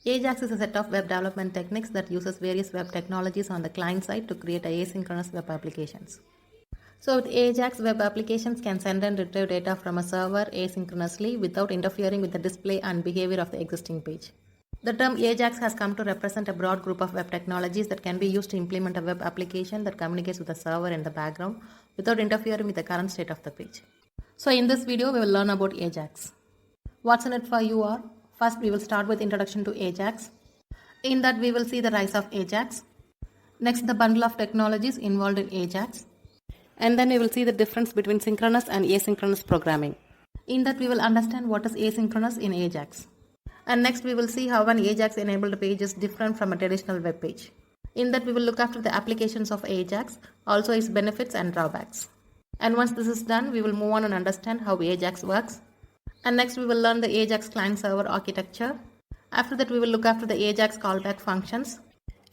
AJAX is a set of web development techniques that uses various web technologies on the client side to create asynchronous web applications. So with AJAX, web applications can send and retrieve data from a server asynchronously without interfering with the display and behavior of the existing page. The term AJAX has come to represent a broad group of web technologies that can be used to implement a web application that communicates with the server in the background without interfering with the current state of the page. So in this video, we will learn about AJAX. What's in it for you are, first we will start with introduction to AJAX. In that we will see the rise of AJAX. Next, the bundle of technologies involved in AJAX. And then we will see the difference between synchronous and asynchronous programming. In that we will understand what is asynchronous in AJAX. And next we will see how an AJAX enabled page is different from a traditional web page. In that we will look after the applications of AJAX, also its benefits and drawbacks. And once this is done, we will move on and understand how AJAX works. And next we will learn the AJAX client-server architecture. After that we will look after the AJAX callback functions.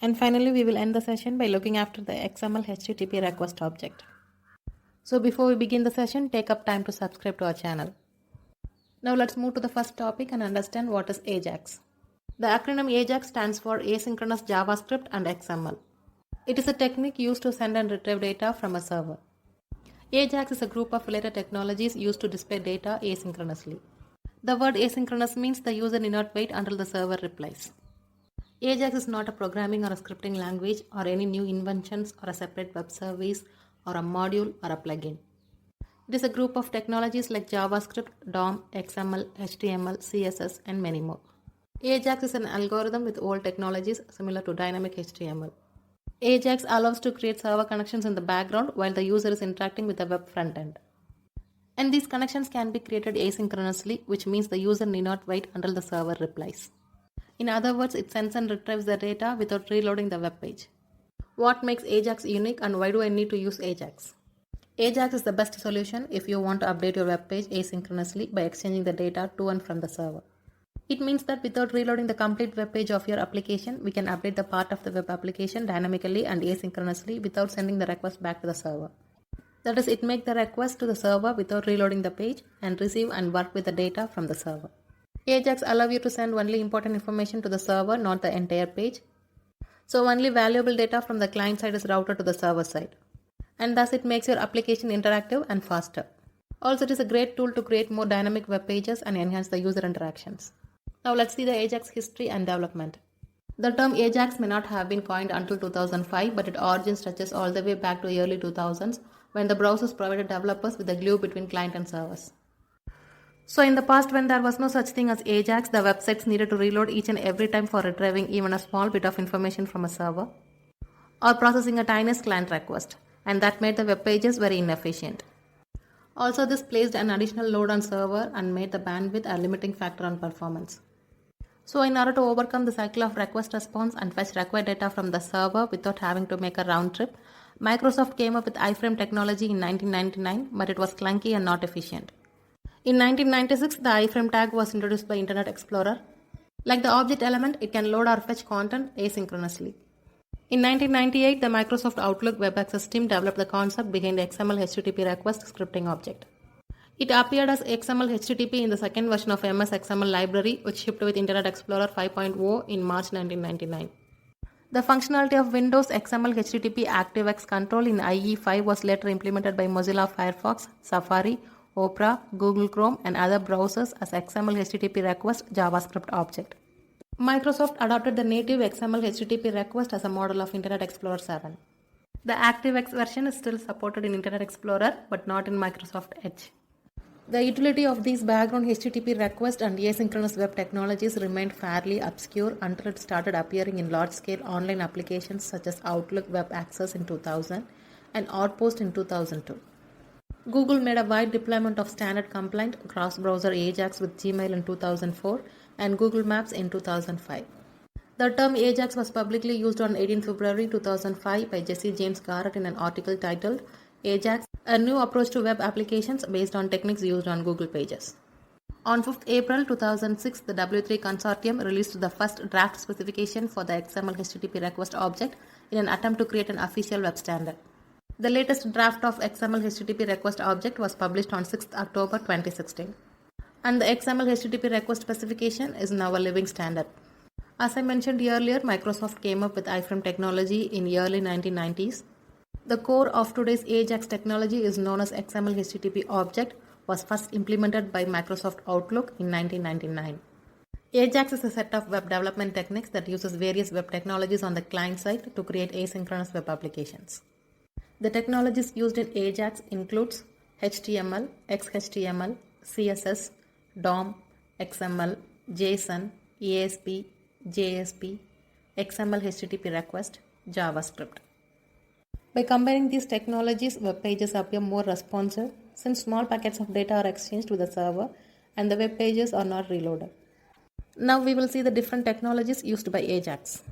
And finally we will end the session by looking after the XMLHttpRequest object. So before we begin the session, take up time to subscribe to our channel. Now let's move to the first topic and understand what is AJAX. The acronym AJAX stands for Asynchronous JavaScript and XML. It is a technique used to send and retrieve data from a server. AJAX is a group of related technologies used to display data asynchronously. The word asynchronous means the user need not wait until the server replies. AJAX is not a programming or a scripting language or any new inventions or a separate web service or a module or a plugin. It is a group of technologies like JavaScript, DOM, XML, HTML, CSS and many more. AJAX is an algorithm with old technologies similar to dynamic HTML. AJAX allows to create server connections in the background while the user is interacting with the web front end. And these connections can be created asynchronously, which means the user need not wait until the server replies. In other words, it sends and retrieves the data without reloading the web page. What makes AJAX unique and why do I need to use AJAX? AJAX is the best solution if you want to update your web page asynchronously by exchanging the data to and from the server. It means that without reloading the complete web page of your application, we can update the part of the web application dynamically and asynchronously without sending the request back to the server. That is, it makes the request to the server without reloading the page and receive and work with the data from the server. AJAX allows you to send only important information to the server, not the entire page. So only valuable data from the client side is routed to the server side. And thus it makes your application interactive and faster. Also, it is a great tool to create more dynamic web pages and enhance the user interactions. Now let's see the AJAX history and development. The term AJAX may not have been coined until 2005, but its origin stretches all the way back to early 2000s when the browsers provided developers with a glue between client and servers. So in the past, when there was no such thing as AJAX, the websites needed to reload each and every time for retrieving even a small bit of information from a server or processing a tiniest client request, and that made the web pages very inefficient. Also, this placed an additional load on server and made the bandwidth a limiting factor on performance. So in order to overcome the cycle of request response and fetch required data from the server without having to make a round trip, Microsoft came up with iframe technology in 1999, but it was clunky and not efficient. In 1996, the iframe tag was introduced by Internet Explorer. Like the object element, it can load or fetch content asynchronously. In 1998, the Microsoft Outlook Web Access team developed the concept behind the XMLHttpRequest scripting object. It appeared as XMLHttp in the second version of MS XML library, which shipped with Internet Explorer 5.0 in March 1999. The functionality of Windows XMLHttp ActiveX control in IE5 was later implemented by Mozilla Firefox, Safari, Opera, Google Chrome, and other browsers as XMLHttpRequest JavaScript object. Microsoft adopted the native XMLHttpRequest as a model of Internet Explorer 7. The ActiveX version is still supported in Internet Explorer, but not in Microsoft Edge. The utility of these background HTTP request and asynchronous web technologies remained fairly obscure until it started appearing in large-scale online applications such as Outlook Web Access in 2000 and Outpost in 2002. Google made a wide deployment of standard compliant cross-browser AJAX with Gmail in 2004 and Google Maps in 2005. The term AJAX was publicly used on 18 February 2005 by Jesse James Garrett in an article titled AJAX, a new approach to web applications based on techniques used on Google Pages. On 5th April 2006, the W3 consortium released the first draft specification for the XML HttpRequest object in an attempt to create an official web standard. The latest draft of XML HttpRequest object was published on 6th October 2016. And the XML HttpRequest specification is now a living standard. As I mentioned earlier, Microsoft came up with iframe technology in early 1990s. The core of today's AJAX technology is known as XMLHttp object, was first implemented by Microsoft Outlook in 1999. AJAX is a set of web development techniques that uses various web technologies on the client side to create asynchronous web applications. The technologies used in AJAX includes HTML, XHTML, CSS, DOM, XML, JSON, ASP, JSP, XMLHttpRequest, JavaScript. By combining these technologies, web pages appear more responsive since small packets of data are exchanged with the server and the web pages are not reloaded. Now we will see the different technologies used by AJAX.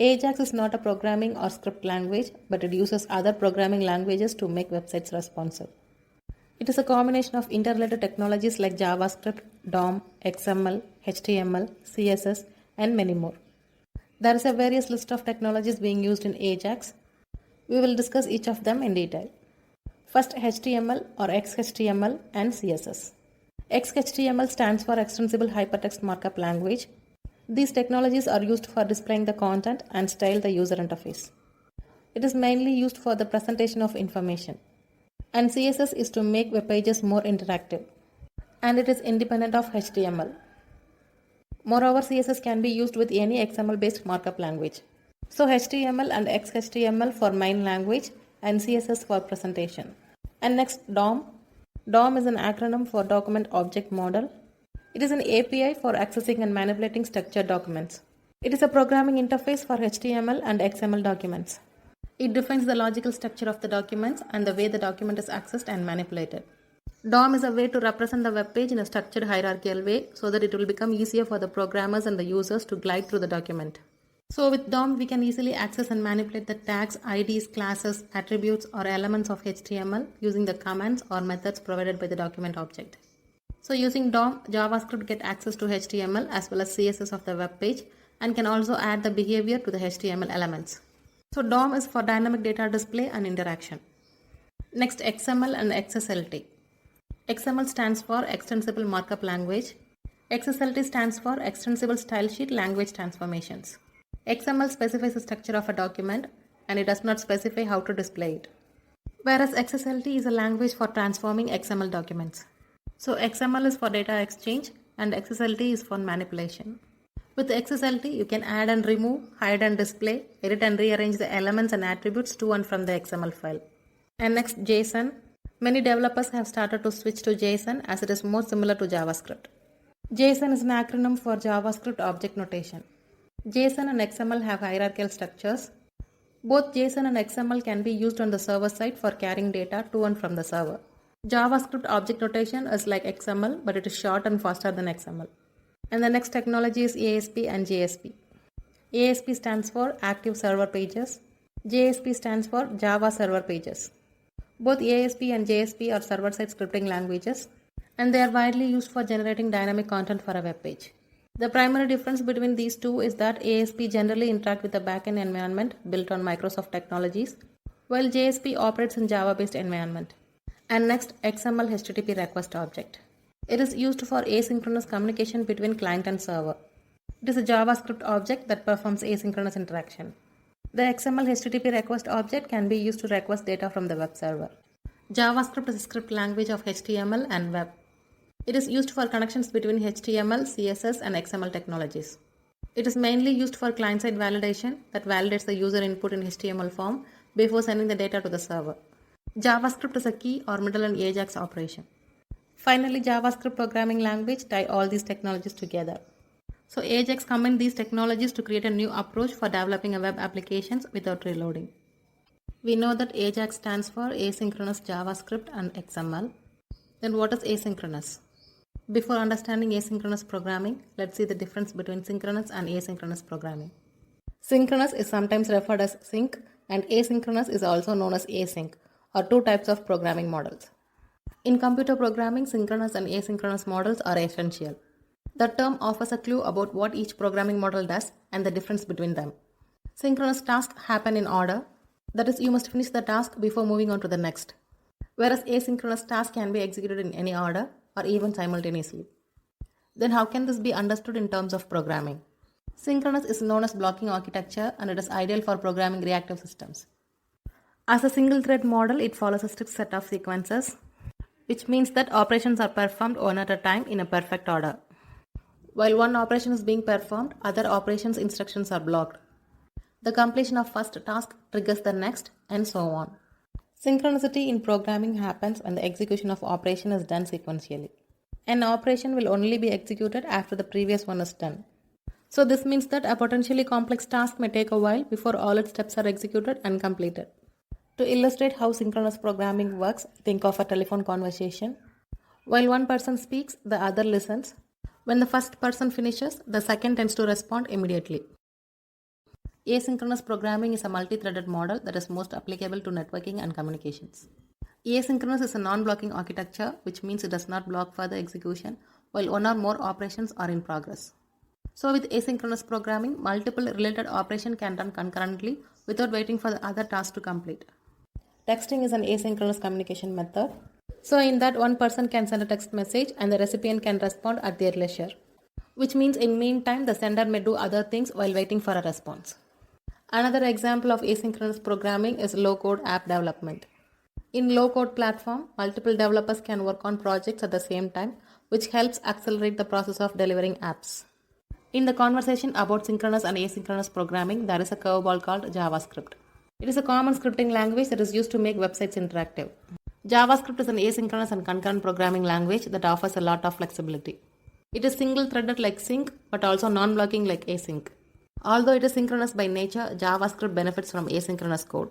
AJAX is not a programming or script language, but it uses other programming languages to make websites responsive. It is a combination of interrelated technologies like JavaScript, DOM, XML, HTML, CSS, and many more. There is a various list of technologies being used in AJAX. We will discuss each of them in detail. First, HTML or XHTML and CSS. XHTML stands for Extensible Hypertext Markup Language. These technologies are used for displaying the content and style the user interface. It is mainly used for the presentation of information. And CSS is to make web pages more interactive. And it is independent of HTML. Moreover, CSS can be used with any XML-based markup language. So HTML and XHTML for main language and CSS for presentation. And next, DOM. DOM is an acronym for Document Object Model. It is an API for accessing and manipulating structured documents. It is a programming interface for HTML and XML documents. It defines the logical structure of the documents and the way the document is accessed and manipulated. DOM is a way to represent the web page in a structured hierarchical way so that it will become easier for the programmers and the users to glide through the document. So with DOM, we can easily access and manipulate the tags, IDs, classes, attributes, or elements of HTML using the commands or methods provided by the document object. So using DOM, JavaScript gets access to HTML as well as CSS of the web page and can also add the behavior to the HTML elements. So DOM is for dynamic data display and interaction. Next, XML and XSLT. XML stands for Extensible Markup Language. XSLT stands for Extensible Style Sheet Language Transformations. XML specifies the structure of a document and it does not specify how to display it. Whereas XSLT is a language for transforming XML documents. So XML is for data exchange and XSLT is for manipulation. With XSLT, you can add and remove, hide and display, edit and rearrange the elements and attributes to and from the XML file. And next, JSON. Many developers have started to switch to JSON as it is more similar to JavaScript. JSON is an acronym for JavaScript Object Notation. JSON and XML have hierarchical structures. Both JSON and XML can be used on the server side for carrying data to and from the server. JavaScript object notation is like XML, but it is short and faster than XML. And the next technology is ASP and JSP. ASP stands for Active Server Pages. JSP stands for Java Server Pages. Both ASP and JSP are server-side scripting languages, and they are widely used for generating dynamic content for a web page. The primary difference between these two is that ASP generally interact with the backend environment built on Microsoft technologies, while JSP operates in Java-based environment. And next, XML HttpRequest object. It is used for asynchronous communication between client and server. It is a JavaScript object that performs asynchronous interaction. The XML HttpRequest object can be used to request data from the web server. JavaScript is a script language of HTML and web. It is used for connections between HTML, CSS, and XML technologies. It is mainly used for client-side validation that validates the user input in HTML form before sending the data to the server. JavaScript is a key or middle and AJAX operation. Finally, JavaScript programming language tie all these technologies together. So AJAX combined these technologies to create a new approach for developing a web applications without reloading. We know that AJAX stands for Asynchronous JavaScript and XML. Then what is asynchronous? Before understanding asynchronous programming, let's see the difference between synchronous and asynchronous programming. Synchronous is sometimes referred as sync and asynchronous is also known as async, or two types of programming models. In computer programming, synchronous and asynchronous models are essential. The term offers a clue about what each programming model does and the difference between them. Synchronous tasks happen in order, that is, you must finish the task before moving on to the next. Whereas asynchronous tasks can be executed in any order or even simultaneously. Then how can this be understood in terms of programming? Synchronous is known as blocking architecture and it is ideal for programming reactive systems. As a single thread model, it follows a strict set of sequences, which means that operations are performed one at a time in a perfect order. While one operation is being performed, other operations instructions are blocked. The completion of first task triggers the next, and so on. Synchronicity in programming happens when the execution of operation is done sequentially. An operation will only be executed after the previous one is done. So this means that a potentially complex task may take a while before all its steps are executed and completed. To illustrate how synchronous programming works, think of a telephone conversation. While one person speaks, the other listens. When the first person finishes, the second tends to respond immediately. Asynchronous programming is a multi-threaded model that is most applicable to networking and communications. Asynchronous is a non-blocking architecture, which means it does not block further execution while one or more operations are in progress. So with asynchronous programming, multiple related operations can run concurrently without waiting for the other task to complete. Texting is an asynchronous communication method. So in that, one person can send a text message and the recipient can respond at their leisure, which means in meantime the sender may do other things while waiting for a response. Another example of asynchronous programming is low-code app development. In low-code platform, multiple developers can work on projects at the same time, which helps accelerate the process of delivering apps. In the conversation about synchronous and asynchronous programming, there is a curveball called JavaScript. It is a common scripting language that is used to make websites interactive. JavaScript is an asynchronous and concurrent programming language that offers a lot of flexibility. It is single-threaded like sync, but also non-blocking like async. Although it is synchronous by nature, JavaScript benefits from asynchronous code.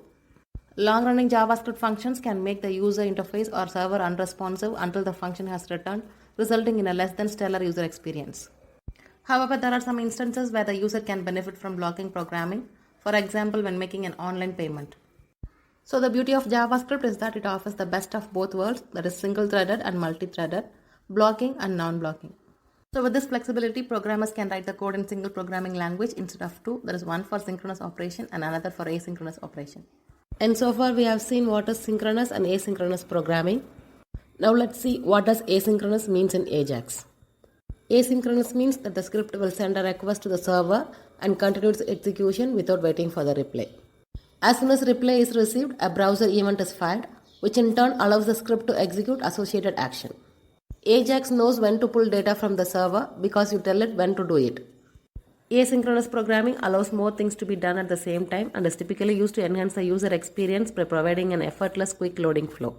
Long-running JavaScript functions can make the user interface or server unresponsive until the function has returned, resulting in a less than stellar user experience. However, there are some instances where the user can benefit from blocking programming, for example, when making an online payment. So the beauty of JavaScript is that it offers the best of both worlds, that is single-threaded and multi-threaded, blocking and non-blocking. So with this flexibility, programmers can write the code in single programming language instead of two. There is one for synchronous operation and another for asynchronous operation. And so far we have seen what is synchronous and asynchronous programming. Now let's see what does asynchronous means in AJAX. Asynchronous means that the script will send a request to the server and continue its execution without waiting for the reply. As soon as reply is received, a browser event is fired, which in turn allows the script to execute associated action. AJAX knows when to pull data from the server because you tell it when to do it. Asynchronous programming allows more things to be done at the same time and is typically used to enhance the user experience by providing an effortless quick loading flow.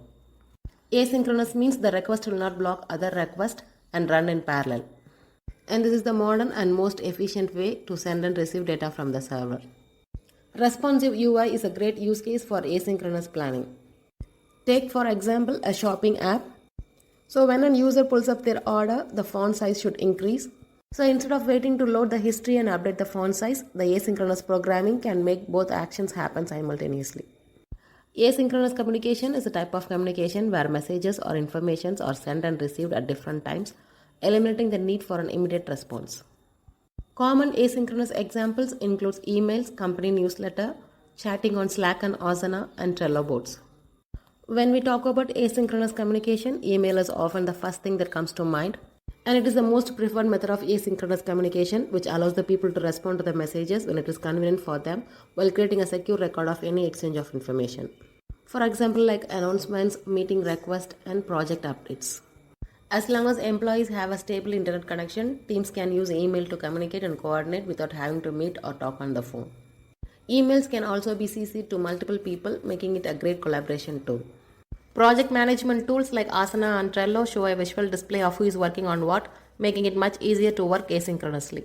Asynchronous means the request will not block other requests and run in parallel. And this is the modern and most efficient way to send and receive data from the server. Responsive UI is a great use case for asynchronous planning. Take for example a shopping app. So when a user pulls up their order, the font size should increase. So instead of waiting to load the history and update the font size, the asynchronous programming can make both actions happen simultaneously. Asynchronous communication is a type of communication where messages or informations are sent and received at different times, eliminating the need for an immediate response. Common asynchronous examples include emails, company newsletter, chatting on Slack and Asana, and Trello boards. When we talk about asynchronous communication, email is often the first thing that comes to mind, and it is the most preferred method of asynchronous communication, which allows the people to respond to the messages when it is convenient for them while creating a secure record of any exchange of information. For example, like announcements, meeting requests, and project updates. As long as employees have a stable internet connection, teams can use email to communicate and coordinate without having to meet or talk on the phone. Emails can also be CC'd to multiple people, making it a great collaboration tool. Project management tools like Asana and Trello show a visual display of who is working on what, making it much easier to work asynchronously.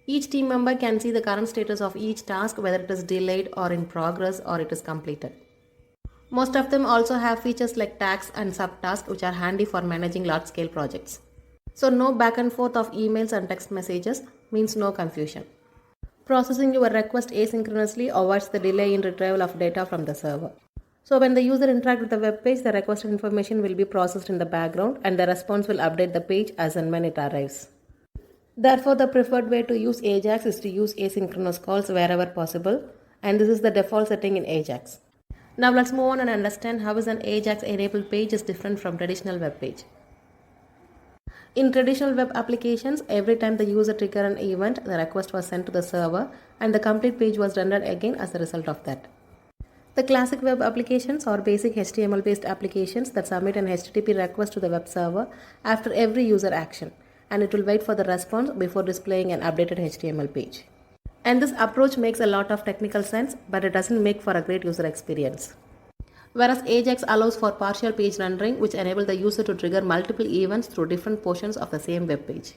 Each team member can see the current status of each task, whether it is delayed or in progress or it is completed. Most of them also have features like tags and subtasks, which are handy for managing large-scale projects. So no back and forth of emails and text messages means no confusion. Processing your request asynchronously avoids the delay in retrieval of data from the server. So when the user interacts with the web page, the requested information will be processed in the background and the response will update the page as and when it arrives. Therefore, the preferred way to use AJAX is to use asynchronous calls wherever possible, and this is the default setting in AJAX. Now let's move on and understand how is an AJAX enabled page is different from traditional web page. In traditional web applications, every time the user triggered an event, the request was sent to the server and the complete page was rendered again as a result of that. The classic web applications are basic HTML-based applications that submit an HTTP request to the web server after every user action, and it will wait for the response before displaying an updated HTML page. And this approach makes a lot of technical sense, but it doesn't make for a great user experience. Whereas AJAX allows for partial page rendering, which enables the user to trigger multiple events through different portions of the same web page.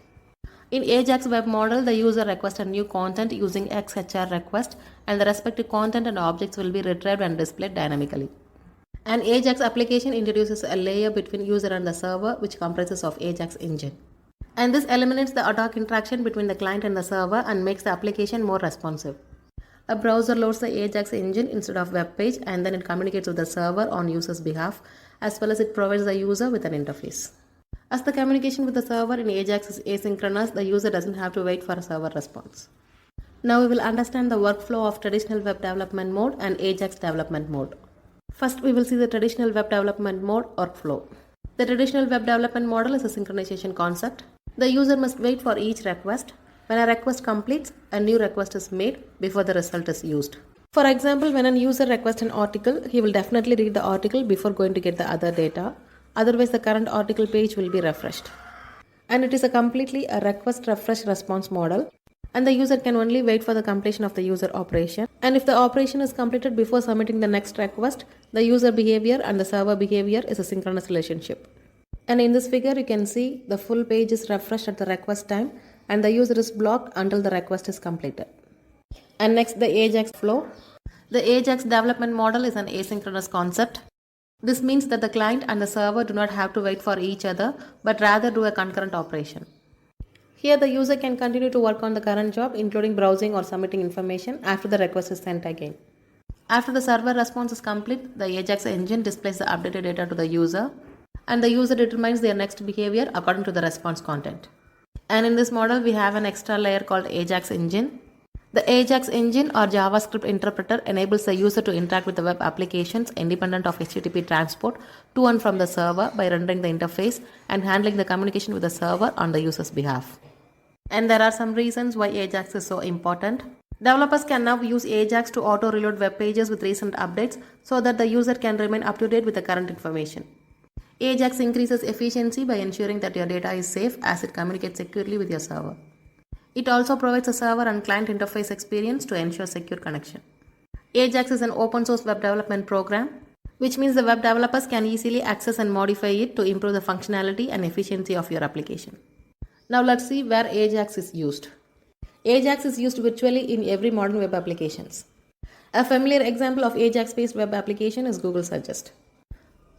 In AJAX web model, the user requests a new content using XMLHttpRequest, and the respective content and objects will be retrieved and displayed dynamically. An AJAX application introduces a layer between user and the server, which comprises of AJAX engine. And this eliminates the ad hoc interaction between the client and the server and makes the application more responsive. A browser loads the AJAX engine instead of web page, and then it communicates with the server on user's behalf, as well as it provides the user with an interface. As the communication with the server in AJAX is asynchronous, the user doesn't have to wait for a server response. Now we will understand the workflow of traditional web development mode and AJAX development mode. First, we will see the traditional web development mode workflow. The traditional web development model is a synchronization concept. The user must wait for each request. When a request completes, a new request is made before the result is used. For example, when a user requests an article, he will definitely read the article before going to get the other data. Otherwise, the current article page will be refreshed. And it is a completely a request refresh response model. And the user can only wait for the completion of the user operation. And if the operation is completed before submitting the next request, the user behavior and the server behavior is a synchronous relationship. And in this figure, you can see the full page is refreshed at the request time, and the user is blocked until the request is completed. And next, the AJAX flow. The AJAX development model is an asynchronous concept. This means that the client and the server do not have to wait for each other, but rather do a concurrent operation. Here, the user can continue to work on the current job, including browsing or submitting information after the request is sent again. After the server response is complete, the AJAX engine displays the updated data to the user, and the user determines their next behavior according to the response content. And in this model, we have an extra layer called AJAX engine. The AJAX engine or JavaScript interpreter enables the user to interact with the web applications independent of HTTP transport to and from the server by rendering the interface and handling the communication with the server on the user's behalf. And there are some reasons why AJAX is so important. Developers can now use AJAX to auto-reload web pages with recent updates so that the user can remain up to date with the current information. AJAX increases efficiency by ensuring that your data is safe as it communicates securely with your server. It also provides a server and client interface experience to ensure secure connection. AJAX is an open source web development program, which means the web developers can easily access and modify it to improve the functionality and efficiency of your application. Now let's see where AJAX is used. AJAX is used virtually in every modern web applications. A familiar example of AJAX-based web application is Google Suggest.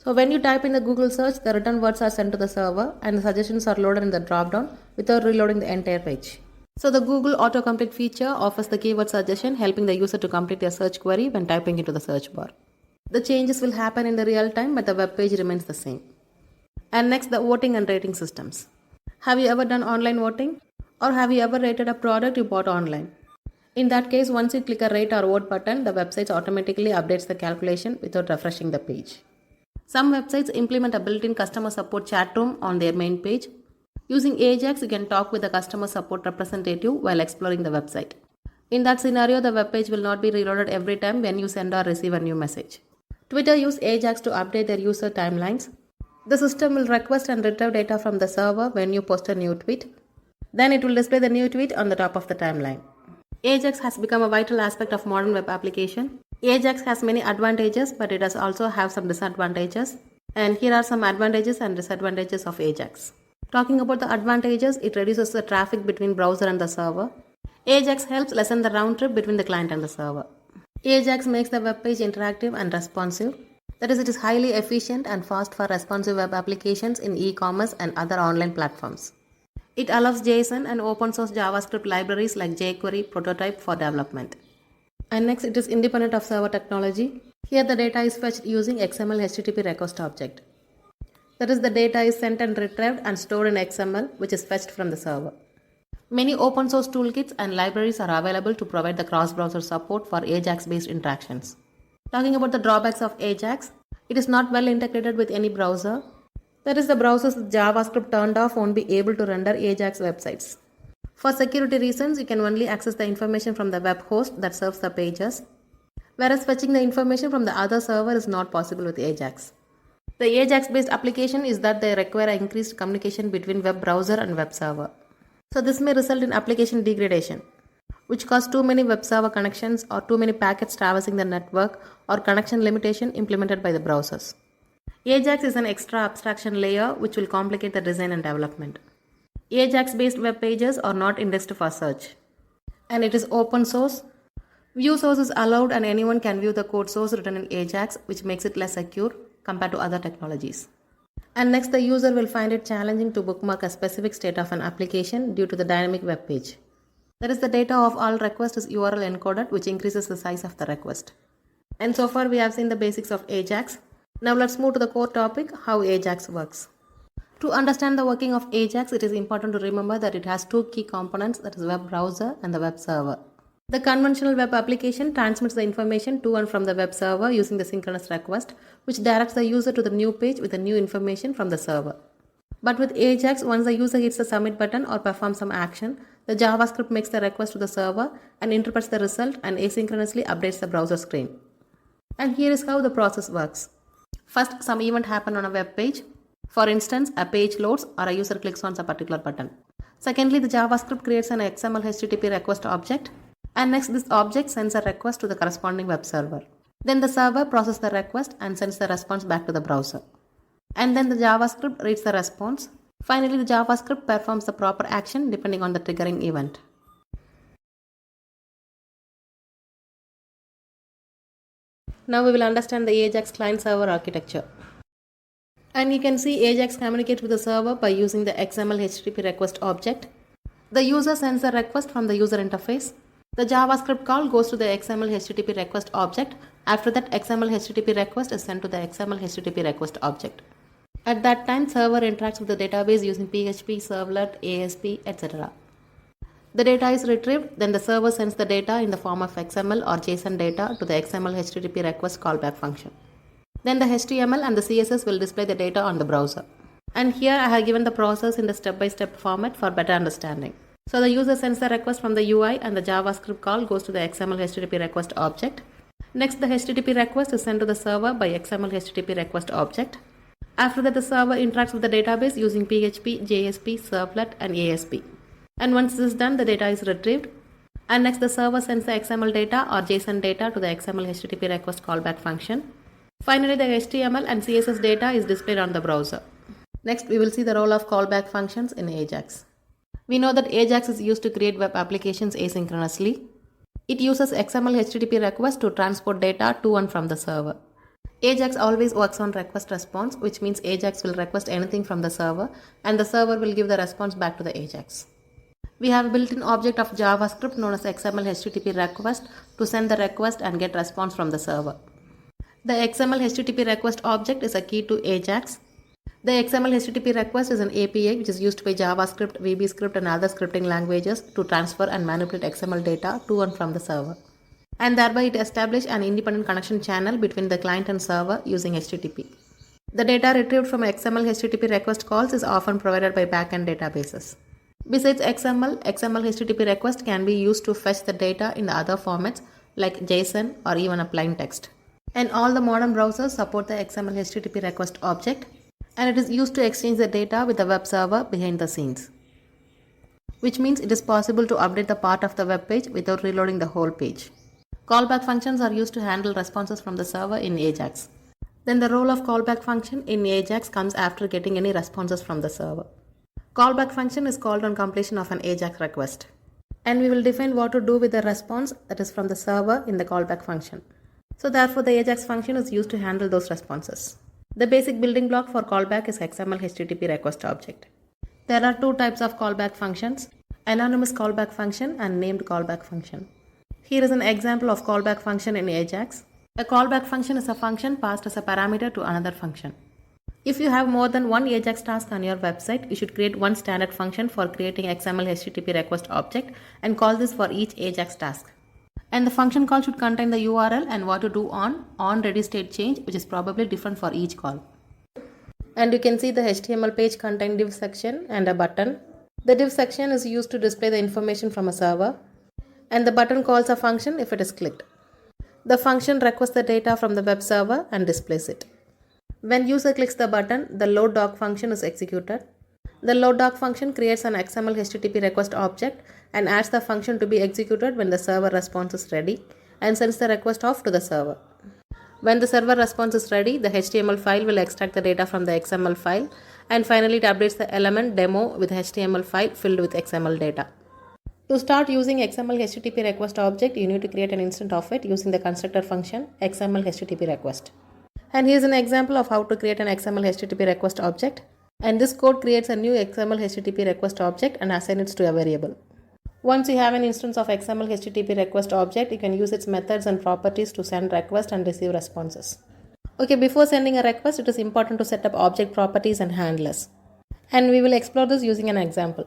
So when you type in the Google search, the written words are sent to the server and the suggestions are loaded in the dropdown without reloading the entire page. So the Google autocomplete feature offers the keyword suggestion, helping the user to complete their search query when typing into the search bar. The changes will happen in the real time, but the web page remains the same. And next, the voting and rating systems. Have you ever done online voting? Or have you ever rated a product you bought online? In that case, once you click a rate or vote button, the website automatically updates the calculation without refreshing the page. Some websites implement a built-in customer support chat room on their main page. Using AJAX, you can talk with the customer support representative while exploring the website. In that scenario, the web page will not be reloaded every time when you send or receive a new message. Twitter uses AJAX to update their user timelines. The system will request and retrieve data from the server when you post a new tweet. Then it will display the new tweet on the top of the timeline. AJAX has become a vital aspect of modern web application. AJAX has many advantages, but it does also have some disadvantages. And here are some advantages and disadvantages of AJAX. Talking about the advantages, it reduces the traffic between browser and the server. AJAX helps lessen the round trip between the client and the server. AJAX makes the web page interactive and responsive. That is, it is highly efficient and fast for responsive web applications in e-commerce and other online platforms. It allows JSON and open source JavaScript libraries like jQuery Prototype for development. And next, it is independent of server technology. Here the data is fetched using XMLHttpRequest object. That is, the data is sent and retrieved and stored in XML, which is fetched from the server. Many open source toolkits and libraries are available to provide the cross-browser support for AJAX-based interactions. Talking about the drawbacks of AJAX, it is not well integrated with any browser. That is, the browsers with JavaScript turned off won't be able to render AJAX websites. For security reasons, you can only access the information from the web host that serves the pages, whereas fetching the information from the other server is not possible with AJAX. The AJAX based application is that they require increased communication between web browser and web server. So this may result in application degradation, which cause too many web server connections or too many packets traversing the network or connection limitation implemented by the browsers. AJAX is an extra abstraction layer which will complicate the design and development. AJAX based web pages are not indexed for search, and it is open source. View source is allowed and anyone can view the code source written in AJAX, which makes it less secure compared to other technologies. And next, the user will find it challenging to bookmark a specific state of an application due to the dynamic web page. That is, the data of all requests is URL encoded, which increases the size of the request. And so far we have seen the basics of AJAX. Now let's move to the core topic, how AJAX works. To understand the working of AJAX, it is important to remember that it has two key components, that is web browser and the web server. The conventional web application transmits the information to and from the web server using the synchronous request, which directs the user to the new page with the new information from the server. But with AJAX, once the user hits the submit button or performs some action, the JavaScript makes the request to the server and interprets the result and asynchronously updates the browser screen. And here is how the process works. First, some event happens on a web page. For instance, a page loads or a user clicks on a particular button. Secondly, the JavaScript creates an XMLHttpRequest object. And next, this object sends a request to the corresponding web server. Then the server processes the request and sends the response back to the browser. And then the JavaScript reads the response. Finally, the JavaScript performs the proper action depending on the triggering event. Now we will understand the AJAX client-server architecture. And you can see AJAX communicates with the server by using the XMLHttpRequest object. The user sends a request from the user interface. The JavaScript call goes to the XMLHttpRequest object. After that, XMLHttpRequest is sent to the XMLHttpRequest object. At that time, server interacts with the database using PHP, Servlet, ASP, etc. The data is retrieved, then the server sends the data in the form of XML or JSON data to the XMLHttpRequest callback function. Then the HTML and the CSS will display the data on the browser. And here I have given the process in the step-by-step format for better understanding. So the user sends the request from the UI and the JavaScript call goes to the XMLHttpRequest object. Next, the HTTP request is sent to the server by XMLHttpRequest object. After that, the server interacts with the database using PHP, JSP, Servlet, and ASP. And once this is done, the data is retrieved. And next, the server sends the XML data or JSON data to the XMLHttpRequest callback function. Finally, the HTML and CSS data is displayed on the browser. Next, we will see the role of callback functions in AJAX. We know that AJAX is used to create web applications asynchronously. It uses XML HTTP request to transport data to and from the server. AJAX always works on request response, which means AJAX will request anything from the server and the server will give the response back to the AJAX. We have a built-in object of JavaScript known as XML HTTP request to send the request and get response from the server. The XML HTTP request object is a key to AJAX. The XML HTTP request is an API which is used by JavaScript, VBScript and other scripting languages to transfer and manipulate XML data to and from the server. And thereby it establishes an independent connection channel between the client and server using HTTP. The data retrieved from XML HTTP request calls is often provided by backend databases. Besides XML HTTP request can be used to fetch the data in the other formats like JSON or even a plain text. And all the modern browsers support the XML HTTP request object, and it is used to exchange the data with the web server behind the scenes. Which means it is possible to update the part of the web page without reloading the whole page. Callback functions are used to handle responses from the server in AJAX. Then the role of callback function in AJAX comes after getting any responses from the server. Callback function is called on completion of an AJAX request. And we will define what to do with the response that is from the server in the callback function. So therefore the AJAX function is used to handle those responses. The basic building block for callback is XML HTTP request object. There are two types of callback functions, anonymous callback function and named callback function. Here is an example of callback function in AJAX. A callback function is a function passed as a parameter to another function. If you have more than one AJAX task on your website, you should create one standard function for creating XML HTTP request object and call this for each AJAX task. And the function call should contain the URL and what to do on ready state change, which is probably different for each call. And you can see the HTML page contain div section and a button. The div section is used to display the information from a server, and the button calls a function if it is clicked. The function requests the data from the web server and displays it. When user clicks the button, the loadDoc function is executed. The loadDoc function creates an XMLHttpRequest object and adds the function to be executed when the server response is ready and sends the request off to the server. When the server response is ready, the HTML file will extract the data from the XML file, and finally it updates the element demo with HTML file filled with XML data. To start using XMLHttpRequest object, you need to create an instance of it using the constructor function XMLHttpRequest. And here's an example of how to create an XMLHttpRequest object. And this code creates a new XMLHttpRequest object and assigns it to a variable. Once you have an instance of XMLHttpRequest object, you can use its methods and properties to send requests and receive responses. Okay, before sending a request, it is important to set up object properties and handlers. And we will explore this using an example.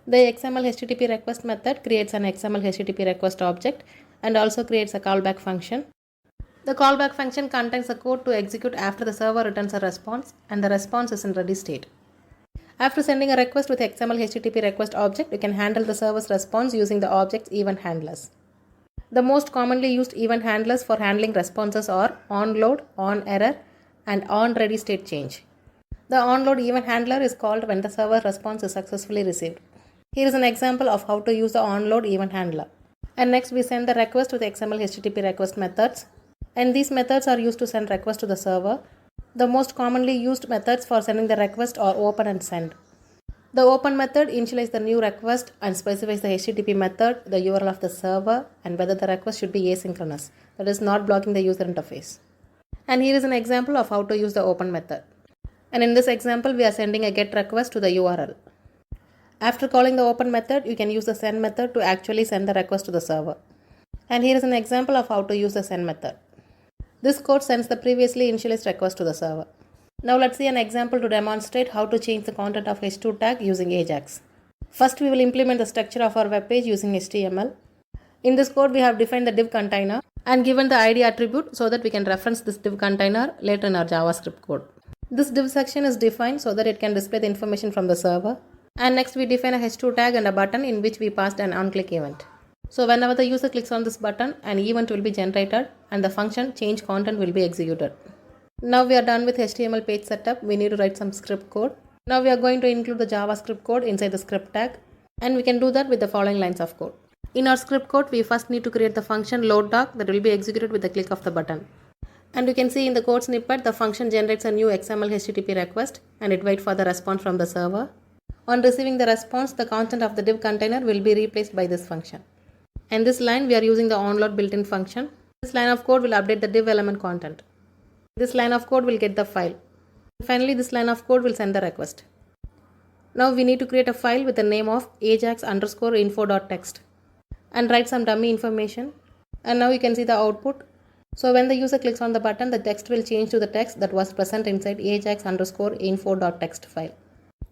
The XMLHttpRequest method creates an XMLHttpRequest object and also creates a callback function. The callback function contains the code to execute after the server returns a response, and the response is in ready state. After sending a request with XMLHttpRequest object, you can handle the server's response using the object's event handlers. The most commonly used event handlers for handling responses are onLoad, onError, and onReadyState change. The onLoad event handler is called when the server response is successfully received. Here is an example of how to use the onLoad event handler. And next we send the request with XMLHttpRequest methods. And these methods are used to send requests to the server. The most commonly used methods for sending the request are open and send. The open method initializes the new request and specifies the HTTP method, the URL of the server, and whether the request should be asynchronous, that is not blocking the user interface. And here is an example of how to use the open method. And in this example, we are sending a GET request to the URL. After calling the open method, you can use the send method to actually send the request to the server. And here is an example of how to use the send method. This code sends the previously initialized request to the server. Now let's see an example to demonstrate how to change the content of h2 tag using AJAX. First, we will implement the structure of our web page using HTML. In this code, we have defined the div container and given the ID attribute so that we can reference this div container later in our JavaScript code. This div section is defined so that it can display the information from the server. And next, we define a h2 tag and a button in which we passed an onClick event. So whenever the user clicks on this button, an event will be generated and the function change content will be executed. Now we are done with HTML page setup. We need to write some script code. Now we are going to include the JavaScript code inside the script tag, and we can do that with the following lines of code. In our script code, we first need to create the function loadDoc that will be executed with the click of the button. And you can see in the code snippet, the function generates a new XML HTTP request and it waits for the response from the server. On receiving the response, the content of the div container will be replaced by this function. And this line, we are using the onLoad built-in function. This line of code will update the div element content. This line of code will get the file. Finally, this line of code will send the request. Now we need to create a file with the name of ajax_info.txt and write some dummy information. And now you can see the output. So when the user clicks on the button, the text will change to the text that was present inside ajax_info.txt file.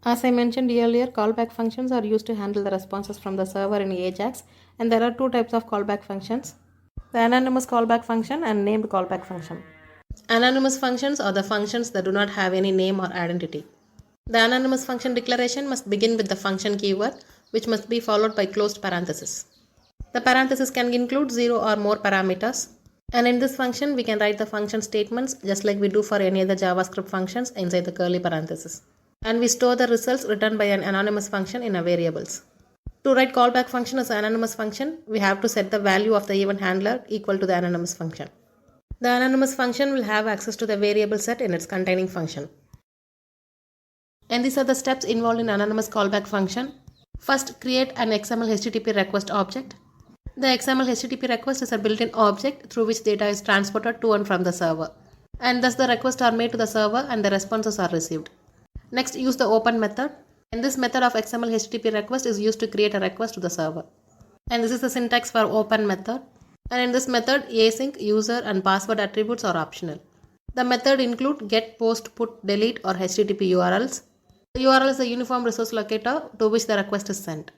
As I mentioned earlier, callback functions are used to handle the responses from the server in AJAX, and there are two types of callback functions: the anonymous callback function and named callback function. Anonymous functions are the functions that do not have any name or identity. The anonymous function declaration must begin with the function keyword, which must be followed by closed parenthesis. The parenthesis can include 0 or more parameters, and in this function we can write the function statements just like we do for any other JavaScript functions inside the curly parenthesis. And we store the results returned by an anonymous function in our variables. To write callback function as an anonymous function, we have to set the value of the event handler equal to the anonymous function. The anonymous function will have access to the variable set in its containing function. And these are the steps involved in anonymous callback function. First, create an XML HTTP request object. The XML HTTP request is a built-in object through which data is transported to and from the server. And thus the requests are made to the server and the responses are received. Next, use the open method. And this method of XML HTTP request is used to create a request to the server. And this is the syntax for open method. And in this method, async, user, and password attributes are optional. The method include get, post, put, delete, or HTTP URLs. The URL is a uniform resource locator to which the request is sent.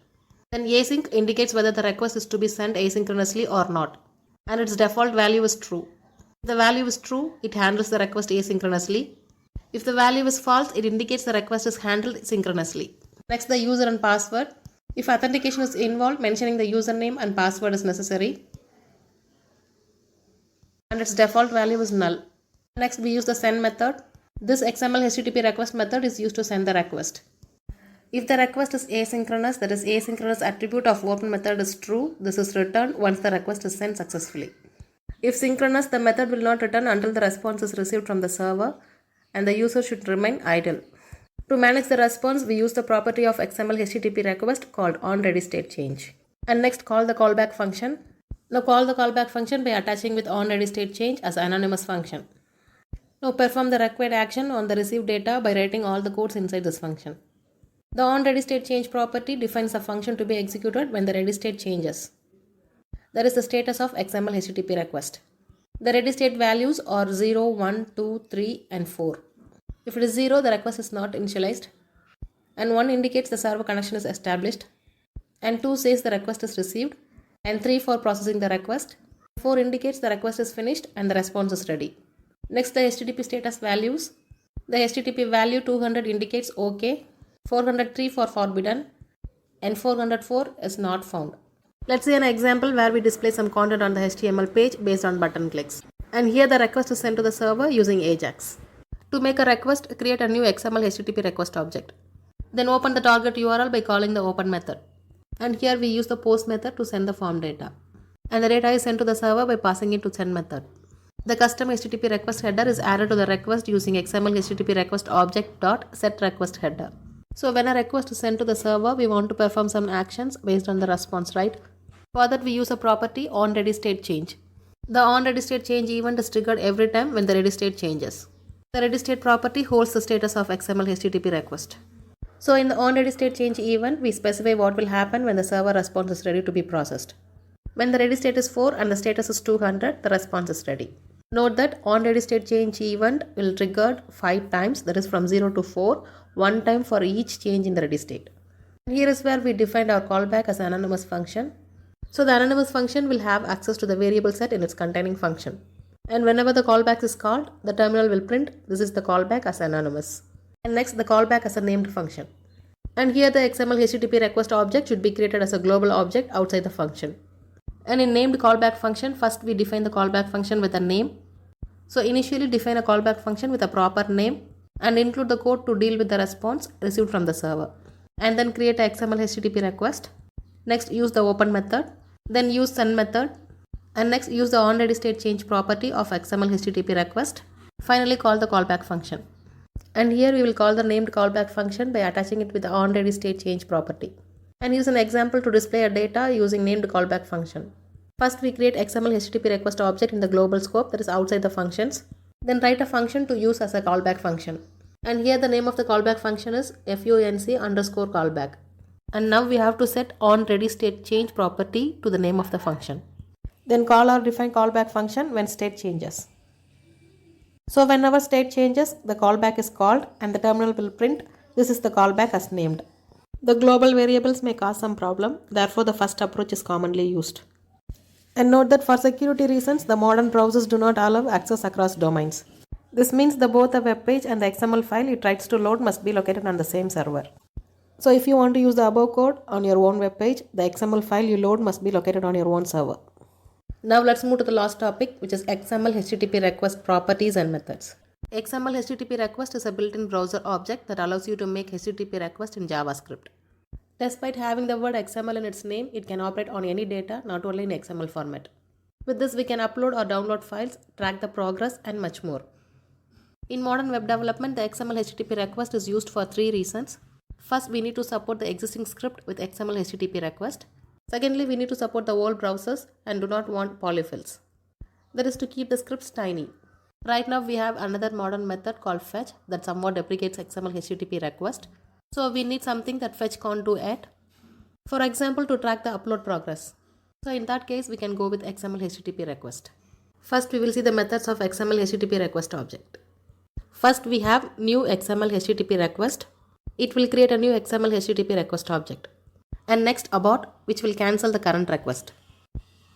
Then async indicates whether the request is to be sent asynchronously or not. And its default value is true. If the value is true, it handles the request asynchronously. If the value is false, it indicates the request is handled synchronously. Next, the user and password. If authentication is involved, mentioning the username and password is necessary. And its default value is null. Next, we use the send method. This XML HTTP method is used to send the request. If the request is asynchronous, that is asynchronous attribute of open method is true, this is returned once the request is sent successfully. If synchronous, the method will not return until the response is received from the server and the user should remain idle. To manage the response, we use the property of XML HTTP called onReadyStateChange. And next, call the callback function. Now call the callback function by attaching with onReadyStateChange as anonymous function. Now perform the required action on the received data by writing all the codes inside this function. The onReadyStateChange property defines a function to be executed when the ready state changes. That is the status of XML HTTP request. The ready state values are 0, 1, 2, 3 and 4. If it is 0, the request is not initialized, and 1 indicates the server connection is established, and 2 says the request is received, and 3 for processing the request. 4 indicates the request is finished and the response is ready. Next, the HTTP status values. The HTTP value 200 indicates OK, 403 for forbidden, and 404 is not found. Let's see an example where we display some content on the HTML page based on button clicks. And here the request is sent to the server using AJAX. To make a request, create a new XML HTTP request object. Then open the target URL by calling the open method. And here we use the post method to send the form data. And the data is sent to the server by passing it to send method. The custom HTTP request header is added to the request using XML HTTP request object.setRequest header. So when a request is sent to the server, we want to perform some actions based on the response, right? For that, we use a property onReadyStateChange. The onReadyStateChange event is triggered every time when the ready state changes. The ready state property holds the status of XML HTTP request. So in the onReadyStateChange event, we specify what will happen when the server response is ready to be processed. When the ready state is 4 and the status is 200, the response is ready. Note that onReadyStateChange event will trigger 5 times, that is from 0 to 4, 1 time for each change in the ready state. Here is where we defined our callback as an anonymous function. So the anonymous function will have access to the variable set in its containing function. And whenever the callback is called, the terminal will print this is the callback as anonymous. And next, the callback as a named function. And here the XML HTTP request object should be created as a global object outside the function. And in named callback function, first we define the callback function with a name. So initially define a callback function with a proper name and include the code to deal with the response received from the server. And then create a XML HTTP request. Next, use the open method. Then use send method. And next, use the onReadyStateChange property of XML HTTP request. Finally, call the callback function. And here we will call the named callback function by attaching it with the onReadyStateChange property. And use an example to display a data using named callback function. First, we create XML HTTP request object in the global scope, that is outside the functions. Then write a function to use as a callback function. And here the name of the callback function is func_callback. And now we have to set onReadyStateChange property to the name of the function. Then call or define callback function when state changes. So whenever state changes, the callback is called and the terminal will print this is the callback as named. The global variables may cause some problem, therefore the first approach is commonly used. And note that for security reasons, the modern browsers do not allow access across domains. This means that both the web page and the XML file it tries to load must be located on the same server. So if you want to use the above code on your own web page, the XML file you load must be located on your own server. Now let's move to the last topic, which is XML HTTP request properties and methods. XML HTTP request is a built-in browser object that allows you to make HTTP request in JavaScript. Despite having the word XML in its name, it can operate on any data, not only in XML format. With this, we can upload or download files, track the progress, and much more. In modern web development, the XML HTTP request is used for 3 reasons. First, we need to support the existing script with XML HTTP request. Secondly, we need to support the old browsers and do not want polyfills. That is to keep the scripts tiny. Right now, we have another modern method called fetch that somewhat deprecates XML HTTP request. So we need something that fetch can't do yet. For example, to track the upload progress. So in that case, we can go with XML HTTP request. First, we will see the methods of XML HTTP request object. First, we have new XML HTTP request. It will create a new XML HTTP request object. And next abort, which will cancel the current request.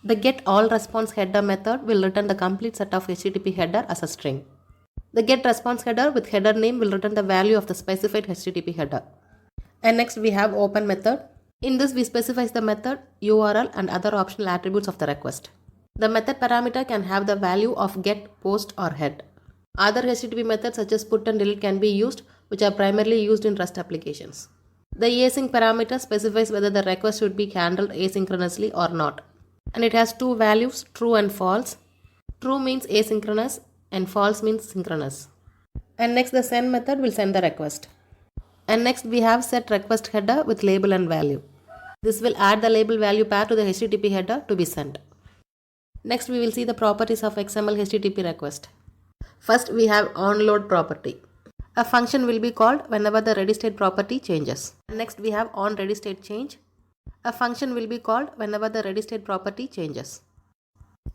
The getAllResponse header method will return the complete set of HTTP header as a string. The get response header with header name will return the value of the specified HTTP header. And next we have open method. In this we specify the method, URL and other optional attributes of the request. The method parameter can have the value of get, post or head. Other HTTP methods such as put and delete can be used, which are primarily used in REST applications. The async parameter specifies whether the request should be handled asynchronously or not. And it has two values, true and false. True means asynchronous and false means synchronous. And next the send method will send the request. And next we have set request header with label and value. This will add the label value pair to the HTTP header to be sent. Next we will see the properties of XMLHttpRequest. First we have onload property. A function will be called whenever the ready state property changes. Next we have onReadyStateChange. A function will be called whenever the ready state property changes.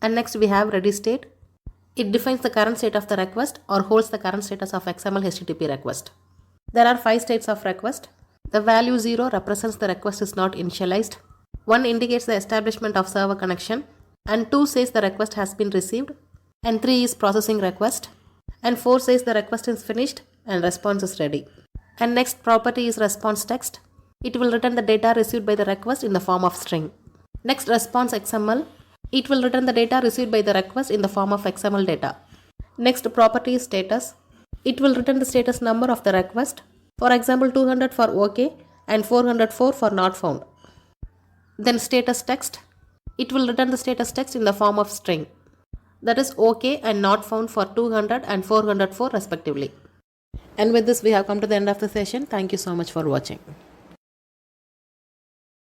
And next we have ready state. It defines the current state of the request or holds the current status of XMLHttpRequest. There are 5 states of request. The value 0 represents the request is not initialized. 1 indicates the establishment of server connection. And 2 says the request has been received. And 3 is processing request. And 4 says the request is finished and response is ready. And next property is response text. It will return the data received by the request in the form of string. Next response XML. It will return the data received by the request in the form of XML data. Next property is status. It will return the status number of the request. For example 200 for OK and 404 for not found. Then status text. It will return the status text in the form of string. That is OK and not found for 200 and 404 respectively. And with this we have come to the end of the session. Thank you so much for watching.